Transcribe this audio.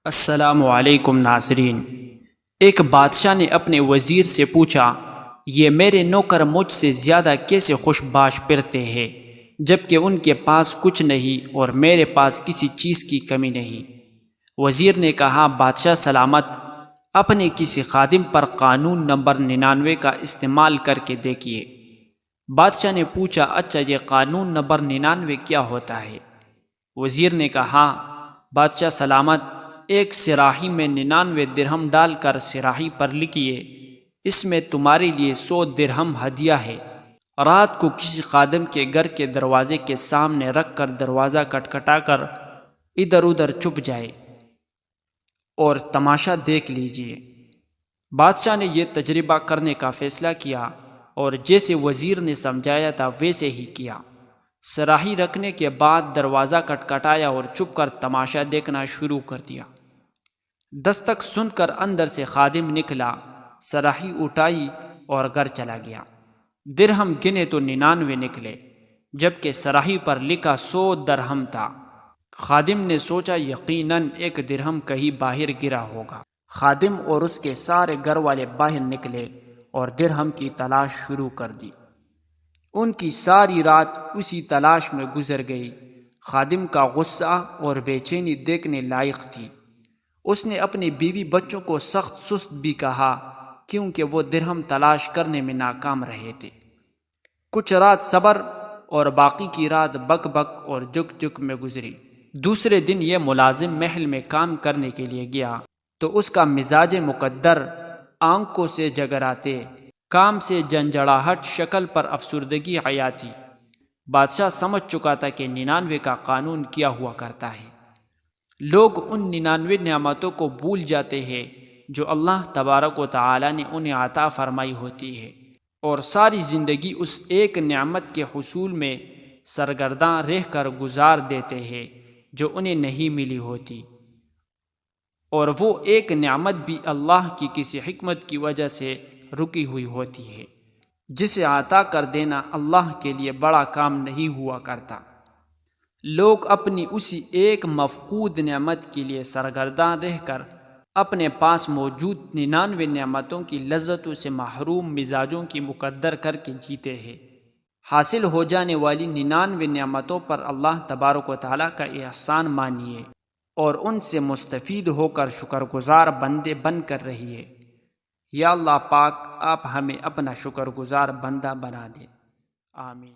السلام علیکم ناظرین۔ ایک بادشاہ نے اپنے وزیر سے پوچھا، یہ میرے نوکر مجھ سے زیادہ کیسے خوش باش پھرتے ہیں جبکہ ان کے پاس کچھ نہیں اور میرے پاس کسی چیز کی کمی نہیں؟ وزیر نے کہا، بادشاہ سلامت، اپنے کسی خادم پر قانون نمبر 99 کا استعمال کر کے دیکھیے۔ بادشاہ نے پوچھا، اچھا یہ قانون نمبر 99 کیا ہوتا ہے؟ وزیر نے کہا، بادشاہ سلامت، ایک صراحی میں 99 درہم ڈال کر صراحی پر لکھیے، اس میں تمہارے لیے 100 درہم ہدیہ ہے۔ رات کو کسی خادم کے گھر کے دروازے کے سامنے رکھ کر دروازہ کٹکھٹا کر ادھر ادھر چھپ جائے اور تماشا دیکھ لیجیے۔ بادشاہ نے یہ تجربہ کرنے کا فیصلہ کیا اور جیسے وزیر نے سمجھایا تھا ویسے ہی کیا۔ صراحی رکھنے کے بعد دروازہ کٹکھٹایا اور چھپ کر تماشا دیکھنا شروع کر دیا۔ دستک سن کر اندر سے خادم نکلا، صراحی اٹھائی اور گھر چلا گیا۔ درہم گنے تو 99 نکلے جبکہ صراحی پر لکھا 100 درہم تھا۔ خادم نے سوچا یقیناً ایک درہم کہیں باہر گرا ہوگا۔ خادم اور اس کے سارے گھر والے باہر نکلے اور درہم کی تلاش شروع کر دی۔ ان کی ساری رات اسی تلاش میں گزر گئی۔ خادم کا غصہ اور بے چینی دیکھنے لائق تھی۔ اس نے اپنی بیوی بچوں کو سخت سست بھی کہا کیونکہ وہ درہم تلاش کرنے میں ناکام رہے تھے۔ کچھ رات صبر اور باقی کی رات بک بک اور جک جک میں گزری۔ دوسرے دن یہ ملازم محل میں کام کرنے کے لیے گیا تو اس کا مزاج مقدر آنکھوں سے جگراتے، کام سے جھنجھڑاہٹ، شکل پر افسردگی حیا تھی۔ بادشاہ سمجھ چکا تھا کہ 99 کا قانون کیا ہوا کرتا ہے۔ لوگ ان 99 نعمتوں کو بھول جاتے ہیں جو اللہ تبارک و تعالی نے انہیں عطا فرمائی ہوتی ہے اور ساری زندگی اس ایک نعمت کے حصول میں سرگرداں رہ کر گزار دیتے ہیں جو انہیں نہیں ملی ہوتی، اور وہ ایک نعمت بھی اللہ کی کسی حکمت کی وجہ سے رکی ہوئی ہوتی ہے جسے عطا کر دینا اللہ کے لیے بڑا کام نہیں ہوا کرتا۔ لوگ اپنی اسی ایک مفقود نعمت کے لیے سرگرداں رہ کر اپنے پاس موجود 99 نعمتوں کی لذتوں سے محروم مزاجوں کی مقدر کر کے جیتے ہیں۔ حاصل ہو جانے والی 99 نعمتوں پر اللہ تبارک و تعالیٰ کا احسان مانیے اور ان سے مستفید ہو کر شکر گزار بندے بن کر رہیے۔ یا اللہ پاک، آپ ہمیں اپنا شکر گزار بندہ بنا دیں۔ آمین۔